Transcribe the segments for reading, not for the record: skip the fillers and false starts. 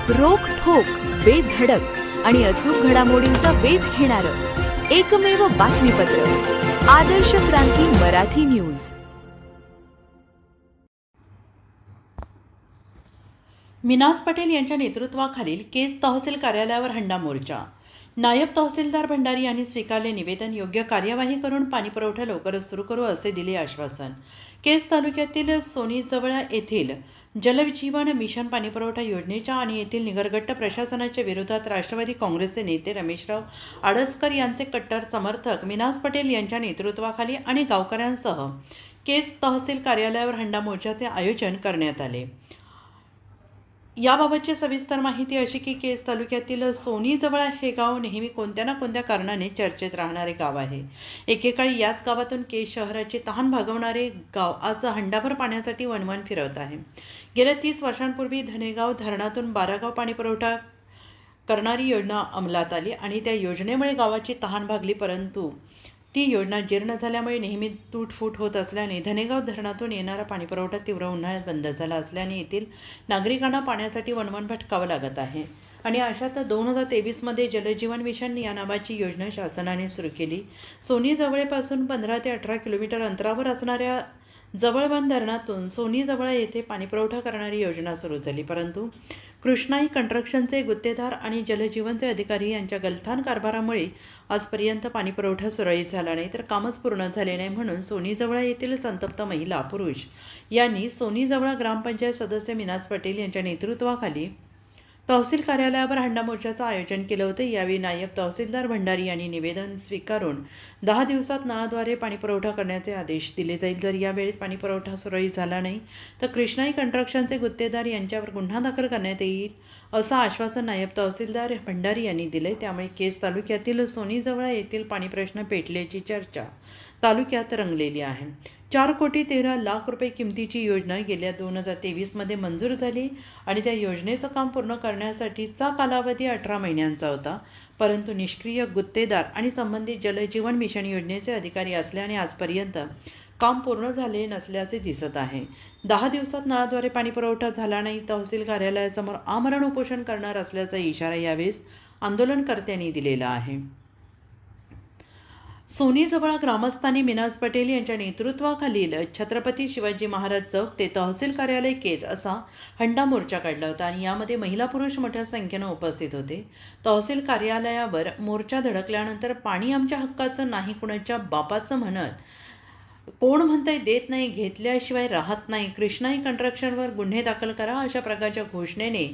रोखठोक, बेधडक आणि अचूक घडामोडींचा वेध घेणारं एकमेव बातमीपत्र, आदर्श क्रांती मराठी न्यूज. मिनाज पटेल यांच्या नेतृत्वाखालील केज तहसील कार्यालयावर हंडा मोर्चा. नायब तहसीलदार भंडारी यांनी स्वीकारले निवेदन. योग्य कार्यवाही करून पाणीपुरवठा लवकरच सुरू करू असे दिले आश्वासन. केज तालुक्यातील सोनीजवळा येथील जलजीवन मिशन पाणीपुरवठा योजनेच्या आणि येथील निगरगट्ट प्रशासनाच्या विरोधात राष्ट्रवादी काँग्रेसचे नेते रमेशराव आडसकर यांचे कट्टर समर्थक मिनाज पटेल यांच्या नेतृत्वाखाली आणि गावकऱ्यांसह केज तहसील कार्यालयावर हंडा मोर्चाचे आयोजन करण्यात आले. याबाबतची सविस्तर माहिती अशी की केज तालुक्यातील सोनीजवळा हे गाव नेहमी कोणत्या ना कोणत्या कारणाने चर्चेत राहणारे गाव आहे. एकेकाळी याच गावातून केज शहराची तहान भागवणारे गाव आज हंडाभर पाण्यासाठी वणवण फिरवत आहे. गेल्या 30 वर्षांपूर्वी धनेगाव धरणातून 12 गाव पाणीपुरवठा करणारी योजना अंमलात आली आणि त्या योजनेमुळे गावाची तहान भागली, परंतु ती योजना जीर्ण झाल्यामुळे नेहमी तुटफूट होत असल्याने धनेगाव धरणातून येणारा पाणीपुरवठा तीव्र उन्हाळ्यात बंद झाला असल्याने येथील नागरिकांना पाण्यासाठी वणवण भटकावं लागत आहे. आणि अशात 2023मध्ये जलजीवन मिशन या नावाची योजना शासनाने सुरू केली. सोनीजवळेपासून 15 ते 18 किलोमीटर अंतरावर असणाऱ्या जवळवण धरणातून सोनीजवळा येथे पाणीपुरवठा करणारी योजना सुरू झाली, परंतु कृष्णाई कंस्ट्रक्शनचे गुत्तेदार आणि जलजीवनचे अधिकारी यांच्या गलथान कारभारामुळे आजपर्यंत पाणीपुरवठा सुरळीत झाला नाही, तर कामच पूर्ण झाले नाही. म्हणून सोनीजवळा येथील संतप्त महिला पुरुष यांनी सोनीजवळा ग्रामपंचायत सदस्य मिनाज पटेल यांच्या नेतृत्वाखाली तहसील कार्यालयावर हंडा मोर्चाचं आयोजन केलं होतं. यावेळी नायब तहसीलदार भंडारी यांनी निवेदन स्वीकारून 10 दिवसात नळाद्वारे पाणीपुरवठा करण्याचे आदेश दिले जाईल. जर या वेळेत पाणीपुरवठा सुरळीत झाला नाही तर कृष्णाई कंस्ट्रक्शनचे गुत्तेदार यांच्यावर गुन्हा दाखल करण्यात येईल असं आश्वासन नायब तहसीलदार भंडारी यांनी दिले. त्यामुळे केज तालुक्यातील सोनीजवळा येथील पाणी प्रश्न पेटल्याची चर्चा तालुक्यात रंगलेली आहे. 4,13,00,000 रुपये किमतीची योजना गेल्या 2023मध्ये मंजूर झाली आणि त्या योजनेचं काम पूर्ण करण्यासाठीचा कालावधी 18 महिन्यांचा होता, परंतु निष्क्रिय गुत्तेदार आणि संबंधित जलजीवन मिशन योजनेचे अधिकारी असल्याने आजपर्यंत काम पूर्ण झाले नसल्याचे दिसत आहे. 10 दिवसात नळाद्वारे पाणीपुरवठा झाला नाही, तहसील कार्यालयासमोर आमरण उपोषण करणार असल्याचा इशारा यावेळेस आंदोलनकर्त्यांनी दिलेला आहे. सोनीजवळा ग्रामस्थांनी मिनाज पटेल यांच्या नेतृत्वाखालील छत्रपती शिवाजी महाराज चौक ते तहसील कार्यालय केज असा हंडा मोर्चा काढला होता आणि यामध्ये महिला पुरुष मोठ्या संख्येनं उपस्थित होते. तहसील कार्यालयावर मोर्चा धडकल्यानंतर पाणी आमच्या हक्काचं नाही, कुणाच्या बापाचं म्हणत कोण म्हणतंय देत नाही, घेतल्याशिवाय राहत नाही, कृष्णाई कंस्ट्रक्शनवर गुन्हे दाखल करा अशा प्रकारच्या घोषणेने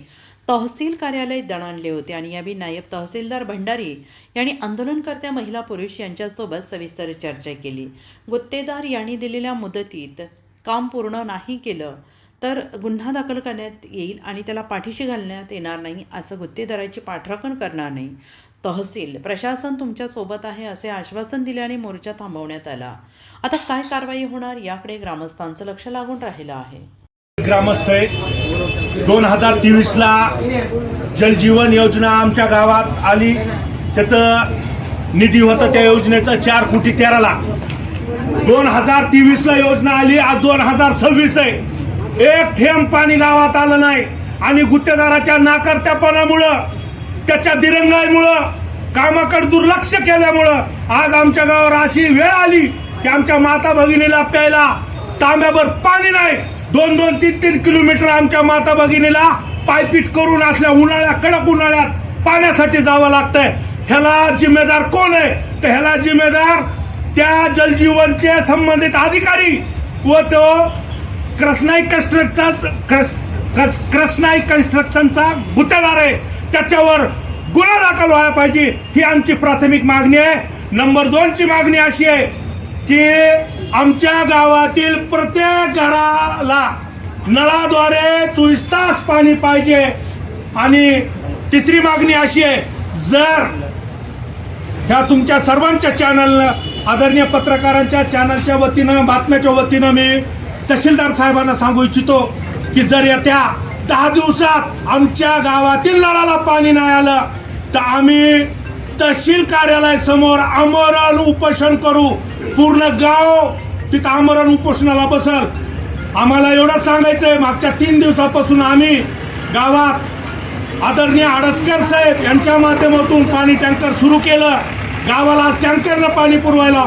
तहसील कार्यालय दणाणले होते. आणि यावेळी नायब तहसीलदार भंडारी यांनी आंदोलनकर्त्या महिला पुरुष यांच्यासोबत सविस्तर चर्चा केली. गुत्तेदार यांनी दिलेल्या मुदतीत काम पूर्ण नाही केलं तर गुन्हा दाखल करण्यात येईल आणि त्याला पाठीशी घालण्यात येणार नाही, असं गुत्तेदाराची पाठराखण करणार नाही. तहसील प्रशासन तुमच्यासोबत आहे असे आश्वासन दिल्याने मोर्चा थांबवण्यात आला. आता काय कारवाई होणार याकडे ग्रामस्थांचं लक्ष लागून राहिलं आहे. ग्रामस्थ 2023ला जलजीवन योजना आमच्या गावात आली. त्याचं निधी होतं त्या योजनेचं 4,13,00,000. 2023ला योजना आली, आज 2026 आहे. एक थेंब पाणी गावात आलं नाही आणि गुत्तेदाराच्या नाकर्त्यापणामुळं, त्याच्या दिरंगाईमुळं, कामाकडे दुर्लक्ष केल्यामुळं आज आमच्या गावावर अशी वेळ आली की आमच्या माता भगिनीला प्यायला तांब्याभर पाणी नाही. 2-2, 3-3 किलोमीटर आमच्या माता भगिनीला पायपीट करून असल्या उन्हाळ्यात, कडक उन्हाळ्यात पाण्यासाठी जावं लागतंय. ह्याला जिम्मेदार कोण आहे? तर ह्याला जिम्मेदार त्या जलजीवनचे संबंधित अधिकारी व तो कृष्णाई कंस्ट्रक्शनचा गुत्तेदार आहे. त्याच्यावर गुन्हा दाखल व्हायला पाहिजे, ही आमची प्राथमिक मागणी आहे. नंबर 2ची मागणी अशी आहे की आमच्या गावातील प्रत्येक घराला नळाद्वारे 24 तास पाणी पाहिजे. आणि तिसरी मागणी अशी आहे, जर ह्या तुमच्या सर्वांच्या चॅनल, आदरणीय पत्रकारांच्या चॅनलच्या वतीनं, बातम्याच्या वतीनं मी तहसीलदार साहेबांना सांगू इच्छितो की जर येत्या 10 दिवसात आमच्या गावातील नळाला पाणी नाही आलं तर आम्ही तहसील कार्यालयासमोर आमरण उपोषण करू. पूर्ण गाव तिथं आमरण उपोषणाला बसल. आम्हाला एवढंच सांगायचंय, मागच्या 3 दिवसापासून आम्ही गावात आदरणीय आडसकर साहेब यांच्या माध्यमातून पाणी टँकर सुरू केलं. गावाला टँकरनं पाणी पुरवायला,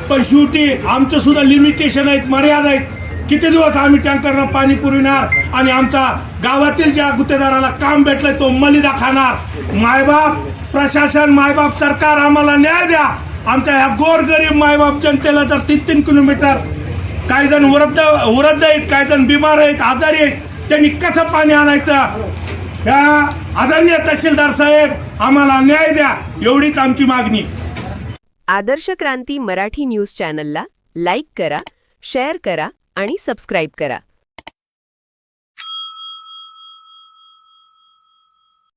पण शेवटी आमचं सुद्धा लिमिटेशन आहेत, मर्यादा आहेत. किती दिवस आम्ही टँकरनं पाणी पुरविणार आणि आमचा गावातील ज्या गुत्तेदाराला काम भेटलंय तो मलिदा खाणार. मायबाप प्रशासन, मायबाप सरकार, आम्हाला न्याय द्या. आमच्या ह्या गोरगरीब मायबाप जनतेला जर 3-3 किलोमीटर, काही जण वृद्ध आहेत, काही जण बिमार आहेत, आजारी आहेत, त्यांनी कसं पाणी आणायचं? ह्या आदरणीय तहसीलदार साहेब, आम्हाला न्याय द्या, एवढीच आमची मागणी. आदर्श क्रांती मराठी न्यूज चॅनलला लाईक करा, शेअर करा आणि सबस्क्राईब करा.